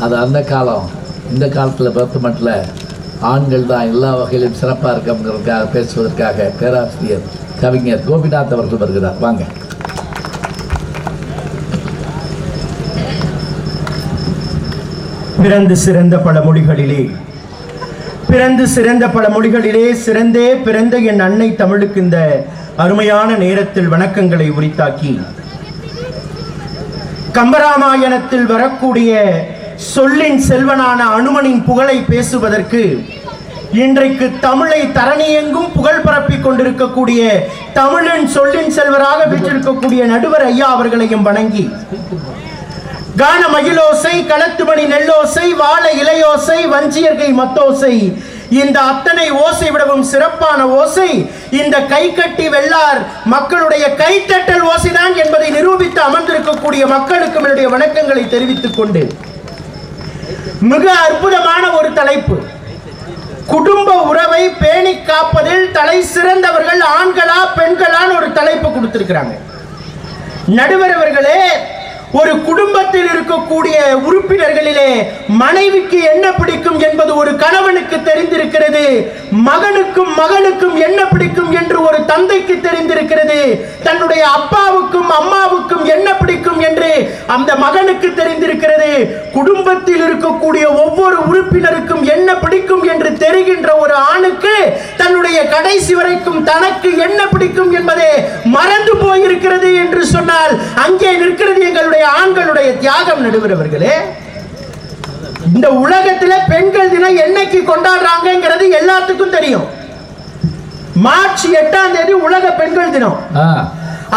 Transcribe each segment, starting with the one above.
அது அந்த காலம். இந்த காலத்தில் பொறுத்த மட்டும் ஆண்கள் தான் எல்லா வகையிலும் சிறப்பாக இருக்கங்கிறதுக்காக பேசுவதற்காக பேராசிரியர் கவிஞர் கோபிநாத் அவர்கள் வருகிறார். வாங்க. பிறந்து சிறந்த பல மொழிகளிலே சிறந்தே பிறந்த என் அன்னை தமிழுக்கு இந்த அருமையான நேரத்தில் வணக்கங்களை உரித்தாக்கி, கம்பராமாயணத்தில் வரக்கூடிய சொல்லின் செல்வனான அனுமனின் புகழை பேசுவதற்கு இன்றைக்கு தமிழை தரணியெங்கும் புகழ் பரப்பிக் கொண்டிருக்கக்கூடிய தமிழின் சொல்லின் செல்வராக வீற்றிருக்கக்கூடிய நடுவர் ஐயா அவர்களையும் வணங்கி, கான மகிழோசை, களத்துமணி நெல்லோசை, வாழ இலையோசை, வஞ்சியர்கை மத்தோசை, இந்த அத்தனை ஓசை விடவும் சிறப்பான ஓசை இந்த கை கட்டி வெள்ளார் மக்களுடைய கைத்தட்டல் ஓசைதான் என்பதை நிரூபித்து அமர்ந்திருக்கக்கூடிய மக்களுக்கு என்னுடைய வணக்கங்களை தெரிவித்துக் கொண்டு, மிக அற்புதமான ஒரு தலைப்பு, குடும்ப உறவை பேணி காப்பதில் தலை சிறந்தவர்கள் ஆண்களா பெண்களான்னு ஒரு தலைப்பு கொடுத்திருக்கிறாங்க. நடுவர் அவர்களே, ஒரு குடும்பத்தில் இருக்கக்கூடிய உறுப்பினர்களிலே மனைவிக்கு என்ன பிடிக்கும் என்பது ஒரு கணவனுக்கு தெரிந்திருக்கிறது, மகனுக்கும் மகளுக்கும் என்ன பிடிக்கும் என்று ஒரு தந்தைக்கு தெரிந்திருக்கிறது, தன்னுடைய அப்பாவுக்கும் அம்மாவுக்கும் என்ன பிடிக்கும் என்று அந்த மகனுக்கு தெரிந்திருக்கிறது. குடும்பத்தில் இருக்கக்கூடிய ஒவ்வொரு உறுப்பினருக்கும் என்ன பிடிக்கும் என்று தெரிகின்ற ஒரு ஆணுக்கு தன்னுடைய கடைசி வரைக்கும் தனக்கு என்ன பிடிக்கும் என்பதே மறந்து போயிருக்கிறது என்று சொன்னால் அங்கே நிற்கிறது எங்களுடைய ஆண்களுடைய தியாகம். நடுவரவர்களே, இந்த உலகத்தில் பெண்கள் தினம் என்னைக்கு கொண்டாடுறாங்கிறது எல்லாத்துக்கும் தெரியும். மார்ச் 8ஆம் தேதி உலக பெண்கள் தினம்.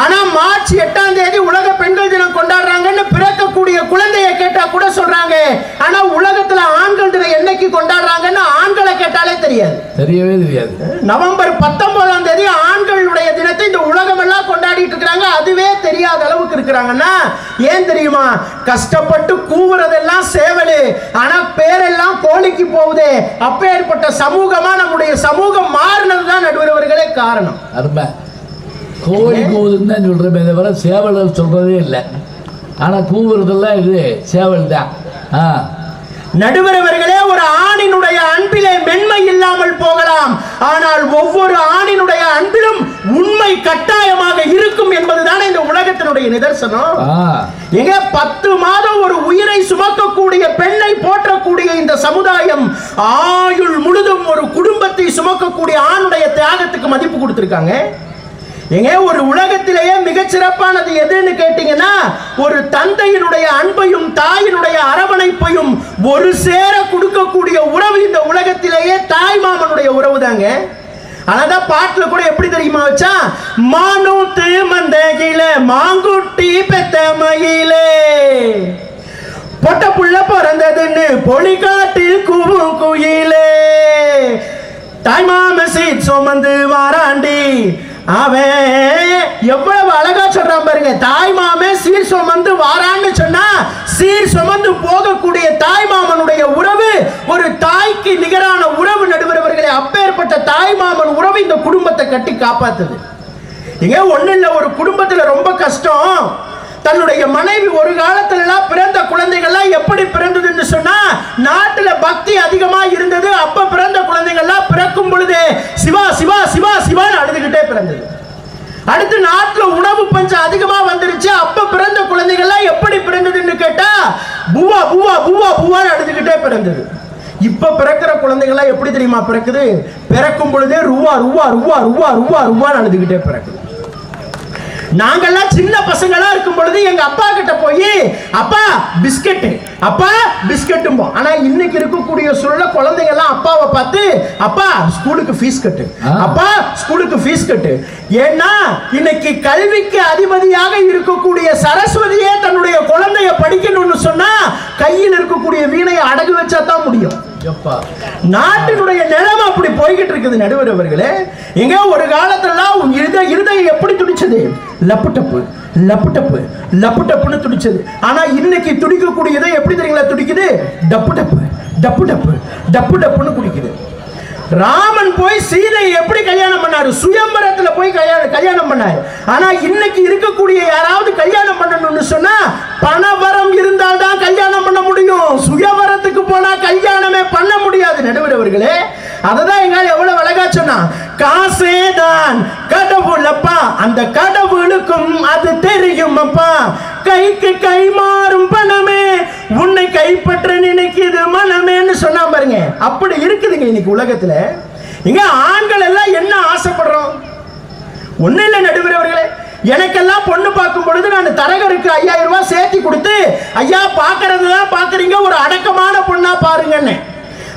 ஆனா மார்ச் 8ஆம் தேதி உலக பெண்கள் தினம் கொண்டாடுறாங்கன்னு பிறக்கக்கூடிய குழந்தையை கேட்டா கூட சொல்றாங்க. ஆனா உலகத்துல ஆண்கள் தினம் என்னைக்கு கொண்டாடுறாங்கன்னு ஆண்களை கேட்டாலே தெரியவே தெரியாது. நவம்பர் 19ஆம் தேதி ஆண்களுடைய தினத்தை இந்த உலகம் எல்லாம் கொண்டாடிட்டு இருக்காங்க. அதுவே தெரியாத அளவுக்கு இருக்கிறாங்கன்னா ஏன் தெரியுமா? கஷ்டப்பட்டு கூவுறதெல்லாம் சேவலு, ஆனா பேரெல்லாம் கோழிக்கு போகுது. அப்பேற்பட்ட சமூகமா நம்முடைய சமூகம் மாறினதுதான் நடுவர்களே காரணம். அருமை. கோழி கூவுதுன்னு தான் சொல்கிறமே தவிர சேவல் சொல்கிறதே இல்லை. ஆனால் கூவுறதெல்லாம் இது சேவல் தான். நடுவரவர்களே, ஒரு ஆணினுடைய அன்பிலே மென்மை இல்லாமல் போகலாம், ஆனால் ஒவ்வொரு ஆணினுடைய அன்பிலும் உண்மை கட்டாயமாக இருக்கும் என்பதுதானே இந்த உலகத்தினுடைய நிதர்சனம். எங்க 10 மாதம் ஒரு உயிரை சுமக்கக்கூடிய பெண்ணை போற்றக்கூடிய இந்த சமுதாயம் ஆயுள் முழுதும் ஒரு குடும்பத்தை சுமக்கக்கூடிய ஆணுடைய தியாகத்துக்கு மதிப்பு கொடுத்திருக்காங்க. எங்க ஒரு உலகத்திலேயே மிகச்சிறப்பானது எதுன்னு கேட்டீங்கன்னா, ஒரு தந்தையினுடைய அன்பையும் தாயினுடைய அரவணைப்பையும் ஒரு சேர கொடுக்கக்கூடிய உறவு இந்த உலகத்திலேயே தாய் மாமனுடைய உறவு தாங்க. அதான் பாட்டுல கூட எப்படி தெரியுமா வச்சா, மானூத்து மந்தகில மாங்குட்டி பெத்த மயிலே, பொட்ட புள்ள பிறந்ததுன்னு பொலிகாட்டில் கூவும் குயிலே, தாய் மாம சீட் சுமந்து வாராண்டி, அவன் எவ்வளவு அழகா சொல்றான் பாருங்க. தாய் மாமே சீர் சுமந்து வாரான்னு சொன்னா, சீர் சுமந்து போகக்கூடிய தாய் மாமனுடைய உறவு ஒரு தாய்க்கு நிகரான உறவு. நடுவரவர்களே, அப்பேற்பட்ட தாய் மாமன் உறவு இந்த குடும்பத்தை கட்டி காப்பாத்துது. இங்க ஒண்ணு இல்ல, ஒரு குடும்பத்துல ரொம்ப கஷ்டம். தன்னுடைய மனைவி ஒரு காலத்துல எல்லாம் பிறந்த குழந்தைகள்லாம் எப்படி பிறந்ததுன்னு சொன்னா, நாட்டுல பக்தி அதிகமா இருந்தது. அப்ப பிறந்த குழந்தைகள்லாம் பிறக்கும் பொழுது சிவா சிவா சிவா சிவான்னு அழுதுகிட்டே பிறந்தது. அடுத்து நாட்டுல உணவு பஞ்சம் அதிகமா வந்துருச்சு. அப்ப பிறந்த குழந்தைகள்லாம் எப்படி பிறந்ததுன்னு கேட்டா, பூவா பூவா பூவா பூவான்னு அழுதுகிட்டே பிறந்தது. இப்ப பிறக்கிற குழந்தைகள்லாம் எப்படி தெரியுமா பிறக்குது? பிறக்கும் பொழுதே ரூவா ரூவா ரூவா ரூவா ரூவா ரூவான்னு அழுதுகிட்டே பிறக்குது. நாங்கெல்லாம் சின்ன பசங்களா இருக்கும் பொழுது எங்க அப்பா கிட்ட போய் அப்பா பிஸ்கட், அப்பா பிஸ்கட்டும். ஆனா இன்னைக்கு இருக்கக்கூடிய சூழல குழந்தைங்க எல்லாம் அப்பாவை பார்த்து அப்பா ஸ்கூலுக்கு ஃபீஸ் கட்டு, அப்பா ஸ்கூலுக்கு ஃபீஸ் கட்டு. ஏன்னா இன்னைக்கு கல்விக்கு அதிபதியாக இருக்கக்கூடிய சரஸ்வதியே தன்னுடைய குழந்தைய படிக்கணும்னு சொன்னா கையில் இருக்கக்கூடிய வீணையை அடகு வச்சா தான் முடியும். நாட்டினுடைய நிலைமை அப்படி போய்கிட்டு இருக்குது. நடுவர் அவர்களே, எங்க ஒரு காலத்துல இருதயம் எப்படி துடிச்சது? லப்பு டப்பு லப்பு டப்பு லப்பு டப்புன்னு துடிச்சது. ஆனா இன்னைக்கு துடிக்கக்கூடியதை எப்படி தெரியுங்களா துடிக்குது? டப்பு டப்பு டப்பு டப்பு டப்பு டப்புன்னு குடிக்குது. ராமன் போய் சீதையை எப்படி கல்யாணம் பண்ணாரு? சுயம்பரத்துல போய் கல்யாணம் பண்ணாரு. ஆனா இன்னைக்கு இருக்கக்கூடிய யாராவது கல்யாணம் பண்ணணும்னு சொன்னா பணவரம் இருந்தால் தான் கல்யாணம் பண்ண முடியும். இருக்கணும். சுயவரத்துக்கு போனா கல்யாணமே பண்ண முடியாது நடுவர் அவர்களே. அததான் எங்க எவ்வளவு அழகா சொன்னா, காசேதான் கடவுள் அப்பா, அந்த கடவுளுக்கும் அது தெரியும் அப்பா, கைக்கு கை மாறும் பணமே உன்னை கைப்பற்ற நினைக்குது மனமேன்னு சொன்னா பாருங்க. அப்படி இருக்குதுங்க இன்னைக்கு உலகத்துல. இங்க ஆண்கள் எல்லாம் என்ன ஆசைப்படுறோம்? ஒண்ணு இல்ல நடுவர் அவர்களே, எனக்கெல்லாம் பொண்ணு பார்க்கும் பொழுது நான் தரகருக்கு 5000 ரூபாய் சேர்த்து கொடுத்து, ஐயா பாக்குறதுதான் பாக்குறீங்க, ஒரு அடக்கமான பொண்ணா பாருங்கன்னு.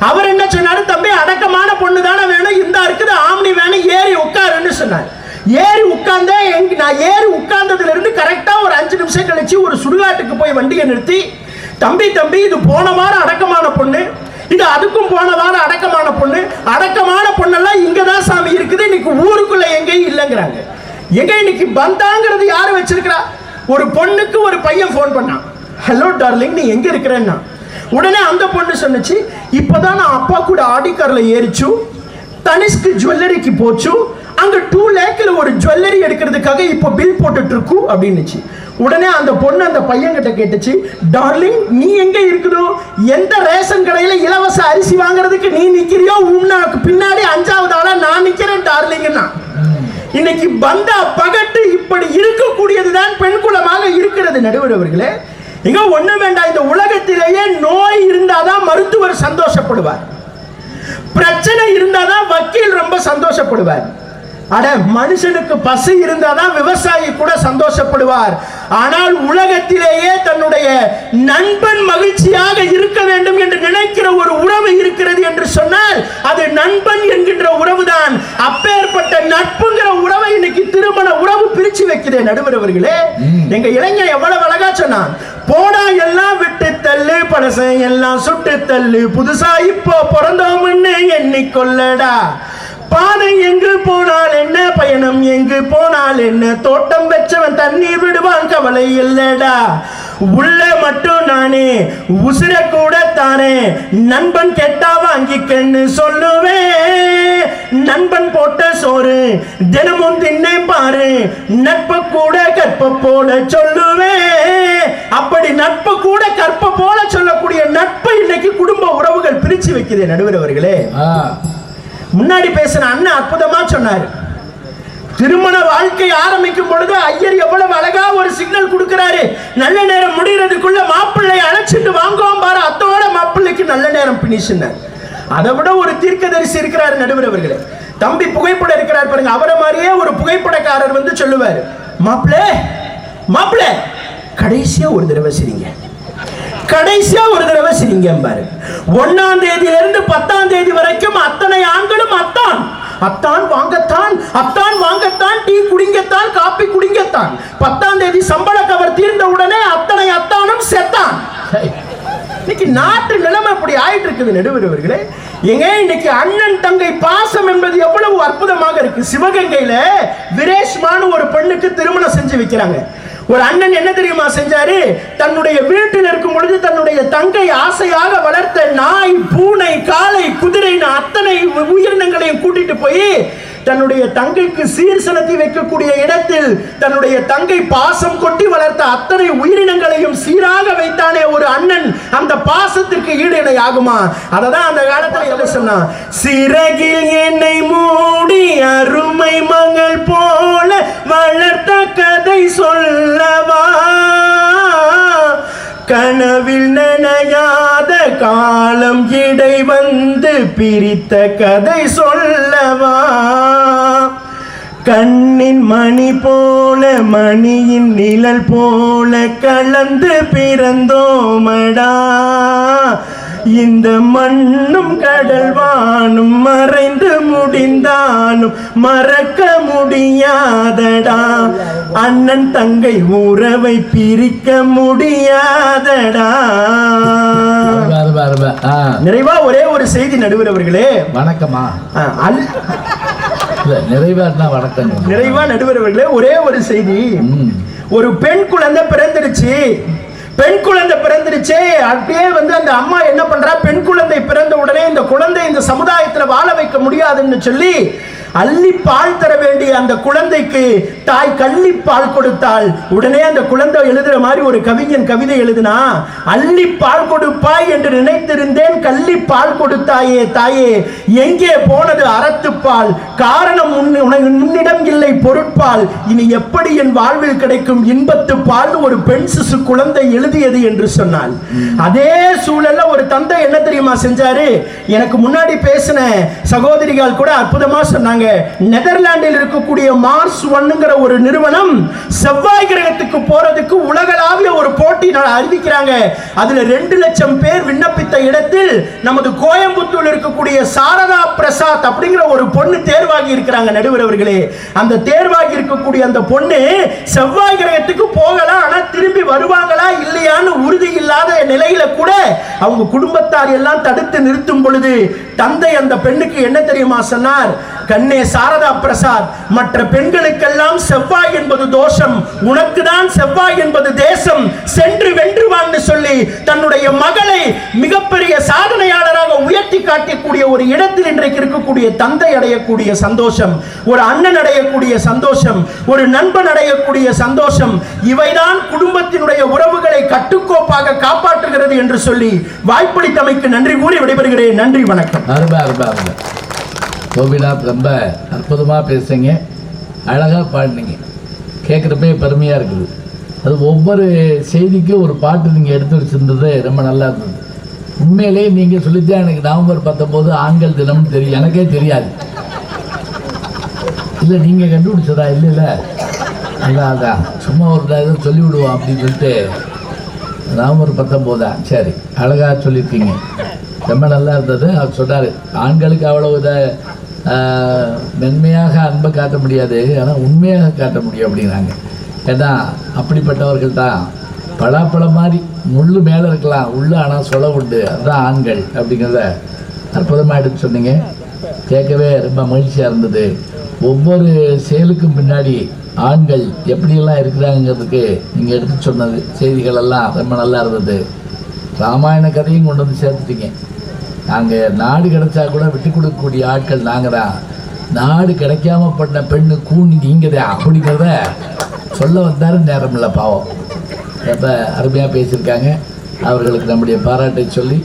அவர் என்ன சொன்னாரு, தம்பி அடக்கமான பொண்ணு தானே வேணும், இந்த இருக்குது ஆம்னி வேணும், ஏறி உட்காருன்னு சொன்னார். ஏறி உட்கார்ந்தேன். நான் ஏறி உட்கார்ந்ததுல இருந்து கரெக்டா ஒரு 5 நிமிஷம் கழிச்சு ஒரு சுடுகாட்டுக்கு போய் வண்டியை நிறுத்தி, தம்பி இது போன வாரம் அடக்கமான பொண்ணு, இது அதுக்கும் போன வாரம் அடக்கமான பொண்ணு, அடக்கமான பொண்ணெல்லாம் இங்கதான் சாமி இருக்குது, இன்னைக்கு ஊருக்குள்ள எங்கேயும் இல்லைங்கிறாங்க. எங்க இன்னைக்கு பந்தாங்கிறது யாரு வச்சிருக்கிறா? ஒரு பொண்ணுக்கு ஒரு பையன் போன் பண்ணான், ஹலோ டார்லிங் நீ எங்க இருக்கிறேன்னா, உடனே அந்த பொண்ணு சொன்னுச்சு, இப்பதான் நான் அப்பா கூட ஆடிக்கார்ல ஏறிச்சு, தனிஷ்க் ஜுவல்லரிக்கு போச்சு, அங்க 2 லேக்ல ஒரு ஜுவல்லரி எடுக்கிறதுக்காக இப்ப பில் போட்டுட்டு இருக்கு அப்படின்னுச்சு. உடனே அந்த பொண்ணு அந்த பையன் கிட்ட கேட்டுச்சு, டார்லிங் நீ எங்க இருக்குதோ, எந்த ரேஷன் கடையில இலவச அரிசி வாங்குறதுக்கு நீ நிக்கிறியோ, உனக்கு பின்னாடி 5வது ஆளா நான் நிக்கிறேன் டார்லிங்னா. இன்னைக்கு பந்தா பகட்டு இப்படி இருக்கக்கூடியதுதான் பெண் குலமாக இருக்கிறது நடுவர் அவர்களே. இங்க ஒண்ணு வேண்டாம், இந்த உலகத்திலேயே நோய் இருந்தாதான் மருத்துவர் சந்தோஷப்படுவார், பிரச்சனை இருந்தாதான் வக்கீல் ரொம்ப சந்தோஷப்படுவார், அட மனுஷனுக்கு பசி இருந்தாதான் விவசாயி கூட சந்தோஷப்படுவார். ஆனால் உலகத்திலேயே தன்னுடைய நண்பன் மகிழ்ச்சியாக இருக்க வேண்டும் என்று நினைக்கிற ஒரு உறவு இருக்கிறது என்று சொன்னால் அது நண்பன் என்கின்ற உறவுதான். அப்பேற்பட்ட நட்புங்கிற உறவை இன்னைக்கு திருமண உறவு பிரிச்சு வைக்கிறேன் நடுவர் அவர்களே. எங்க இளைஞர் எவ்வளவு அழகா சொன்னான், போடா எல்லாம் விட்டு தள்ளு, பழசை எல்லாம் சுட்டு தள்ளு, புதுசா இப்போ பிறந்தோம்னு எண்ணிக்கொள்ளடா, பாதை எங்கு போனால் என்ன, பயணம் எங்கு போனால் என்ன, தோட்டம் வச்சவன் தண்ணீர் விடுவான் கவலை இல்லடா, உள்ள மட்டும் நானே உசிர கூட தானே, நண்பன் கெட்டா வாங்கிக்கன்னு சொல்லுவேன், நண்பன் போட்ட சோறு தினமும் தின்னே பாரு, நட்ப கூட கற்ப போல சொல்லுவேன். அப்படி நட்ப கூட கற்ப போல சொல்லக்கூடிய நட்பை இன்னைக்கு குடும்ப உறவுகள் பிரிச்சு வைக்குது நடுவர் அவர்களே. முன்னாடி பேசின அண்ணன் அற்புதமா சொன்னார், திருமண வாழ்க்கை ஆரம்பிக்கும் பொழுது ஐயர் எவ்வளவு அழகா ஒரு சிக்னல் கொடுக்கிறாரு, நல்ல நேரம் முடிகிறதுக்குள்ள மாப்பிள்ளை அழைச்சிட்டு வாங்குவோம் பாரு, அத்தோட மாப்பிள்ளைக்கு நல்ல நேரம் பினிஷ். அதை விட ஒரு தீர்க்கதரிசி இருக்கிறார் நடுவர் அவர்களே. தம்பி புகைப்படம் இருக்கிறார் பாருங்க, அவரை மாதிரியே ஒரு புகைப்படக்காரர் வந்து சொல்லுவார், மாப்பிள்ளை கடைசியா ஒரு தடவை சிரிங்க, கடைசியா ஒரு தடவை சிரிங்க பாரு. 1ஆம் தேதியிலிருந்து 10ஆம் தேதி வரைக்கும் அத்தனை ஆண்களும் அத்தான் வாங்கத்தான், டீ குடிங்கத்தான், காப்பி குடிங்கத்தான். 10ஆம் தேதி சம்பள கவர் தீர்ந்த உடனே அத்தனை அத்தானும் செத்தான். இன்னைக்கு நாட்டு நிலைமை அப்படி ஆயிட்டு இருக்குது நடுவர் அவர்களே. எங்க இன்னைக்கு அண்ணன் தங்கை பாசம் என்பது எவ்வளவு அற்புதமாக இருக்கு. சிவகங்கையில விரேஷ்மான்னு ஒரு பெண்ணுக்கு திருமணம் செஞ்சு வைக்கிறாங்க. ஒரு அண்ணன் என்ன தெரியுமா செஞ்சாரு, தன்னுடைய வீட்டில் இருக்கும் பொழுது தன்னுடைய தங்கை ஆசையாக வளர்த்த நாய், பூனை, காளை, குதிரைன்னு அத்தனை உயிரினங்களையும் கூட்டிட்டு போய் தன்னுடைய தங்கைக்கு சீர் செலுத்தி வைக்கக்கூடிய இடத்தில் தன்னுடைய தங்கை பாசம் கொட்டி வளர்த்த அத்தனை உயிரினங்களையும் சீராக வைத்தானே ஒரு அண்ணன், அந்த பாசத்திற்கு ஈடு இணை ஆகுமா? அததான் அந்த காலத்துல என்ன சொன்னா, சிறகில் என்னை மூடி அருமை மகள் போல வளர்த்த கதை சொல்லவா, கனவில் நனையாத காலம் இடை வந்து பிரித்த கதை சொல்லவா, கண்ணின் மணி போல மணியின் நிழல் போல கலந்து பிறந்தோமடா, இந்த மண்ணும் கடல் வானும் மறைந்து முடிந்தாலும் மறக்க முடியாதடா, அண்ணன் தங்கை உறவை பிரிக்க முடியாதடா. நிறைவா ஒரே ஒரு செய்தி நடுவர் அவர்களே. வணக்கமா? நிறைவா நடுவர் அவர்களே ஒரே ஒரு செய்தி. ஒரு பெண் குழந்தை பிறந்துடுச்சு. அப்படியே வந்து அந்த அம்மா என்ன பண்றா, பெண் குழந்தை பிறந்த உடனே இந்த குழந்தை இந்த சமுதாயத்தில் வாழ வைக்க முடியாதுன்னு சொல்லி அள்ளி பால் தர வேண்டிய அந்த குழந்தைக்கு தாய் கள்ளி பால் கொடுத்தால் உடனே அந்த குழந்தை எழுதுற மாதிரி ஒரு கவிஞன் கவிதை எழுதினா, அள்ளி பால் கொடுப்பாய் என்று நினைத்திருந்தேன், கள்ளி பால் கொடுத்தாயே தாயே, எங்கே போனது அறத்துப்பால், காரணம் உன்னிடம் இல்லை பொருட்பால், இனி எப்படி என் வாழ்வில் கிடைக்கும் இன்பத்து பால் ஒரு பெண் சிசு குழந்தை எழுதியது என்று சொன்னாள். அதே சூழல்ல ஒரு தந்தை என்ன தெரியுமா செஞ்சாரு? எனக்கு முன்னாடி பேசின சகோதரிகள் கூட அற்புதமா சொன்னாங்க. நெதர்லாந்தில் இருக்கக்கூடிய மார்ஸ் ஒன்னுங்கிற ஒரு நிறுவனம் செவ்வாய் கிரகத்துக்கு போறதுக்கு உலகளாவிய ஒரு போட்டி அறிவிக்கிறாங்க. அதுல 2 லட்சம் பேர் விண்ணப்பித்த இடத்தில் நமது கோயம்புத்தூர் இருக்கக்கூடிய சாரதா பிரசாத் அப்படிங்கிற ஒரு பொண்ணு தேர்வாகி இருக்கிறாங்க. நடுவர் அவர்களே, அந்த தேர்வாகி இருக்கக்கூடிய அந்த பொண்ணு செவ்வாய் கிரகத்துக்கு போகலாம், ஆனா திரும்பி வருவாங்களா இல்லையான்னு உறுதி இல்லாத நிலையில கூட அவங்க குடும்பத்தார் எல்லாம் தடுத்து நிறுத்தும் பொழுது தந்தை அந்த பெண்ணுக்கு என்ன தெரியுமா சொன்னார்? கண்ணே சாரதா பிரசாத், மற்ற பெண்களுக்கெல்லாம் செவ்வாய் என்பது தோஷம், உனக்கு தான் செவ்வாய் என்பது தேசம், சென்று வென்றுவான்னு சொல்லி தன்னுடைய மகளை மிகப்பெரிய சாதனையாளராக உயர்த்தி காட்டக்கூடிய ஒரு இடத்தில் இன்றைக்கு இருக்கக்கூடிய தந்தை அடையக்கூடிய சந்தோஷம், ஒரு அண்ணன் அடையக்கூடிய சந்தோஷம், ஒரு நண்பன் அடையக்கூடிய சந்தோஷம், இவைதான் குடும்பத்தினுடைய உறவுகளை கட்டுக்கோப்பாக காப்பாற்றுகிறது என்று சொல்லி வாய்ப்பளித்தமைக்கு நன்றி கூறி விடைபெறுகிறேன். நன்றி, வணக்கம். கோபிநாத், ரொம்ப அற்புதமாக பேசுங்க, அழகாக பாடினீங்க, கேட்குறப்பே பெருமையாக இருக்குது. அது ஒவ்வொரு செய்திக்கும் ஒரு பாட்டு நீங்கள் எடுத்து வச்சுருந்தது ரொம்ப நல்லா இருந்தது. உண்மையிலே நீங்கள் சொல்லித்தான் எனக்கு நவம்பர் 19 ஆண்கள் தினம்னு தெரியும், எனக்கே தெரியாது. இல்லை நீங்கள் கண்டுபிடிச்சதா? இல்லை அதான் சும்மா ஒரு இதை சொல்லிவிடுவோம் அப்படின்னு சொல்லிட்டு நவம்பர் 19 சரி, அழகாக சொல்லியிருக்கீங்க, ரொம்ப நல்லா இருந்தது. அவர் சொன்னார், ஆண்களுக்கு அவ்வளவு இதை மென்மையாக அன்பை காட்ட முடியாது, ஆனால் உண்மையாக காட்ட முடியும் அப்படிங்கிறாங்க. ஏன்னா அப்படிப்பட்டவர்கள் தான் பலாப்பழம் மாதிரி முள்ளு மேலே இருக்கலாம், உள்ள ஆனால் சொல உண்டு, அதுதான் ஆண்கள் அப்படிங்கிறத அற்புதமாக எடுத்து சொன்னீங்க. கேட்கவே ரொம்ப மகிழ்ச்சியாக இருந்தது. ஒவ்வொரு செயலுக்கும் பின்னாடி ஆண்கள் எப்படியெல்லாம் இருக்கிறாங்கிறதுக்கு நீங்கள் எடுத்து சொன்னது செய்திகள் எல்லாம் ரொம்ப நல்லா இருந்தது. ராமாயண கதையும் கொண்டு வந்து சேர்த்துட்டீங்க. நாங்கள் நாடு கிடைச்சா கூட விட்டு கொடுக்கக்கூடிய ஆட்கள் நாங்கள் தான், நாடு கிடைக்காம பண்ண பெண்ணு கூணி நீங்கள் தான் அப்படிங்கிறத சொல்ல வந்தாரு. நேரம் இல்லை, பாவம். ரொம்ப அருமையாக பேசியிருக்காங்க. அவர்களுக்கு நம்முடைய பாராட்டை சொல்லி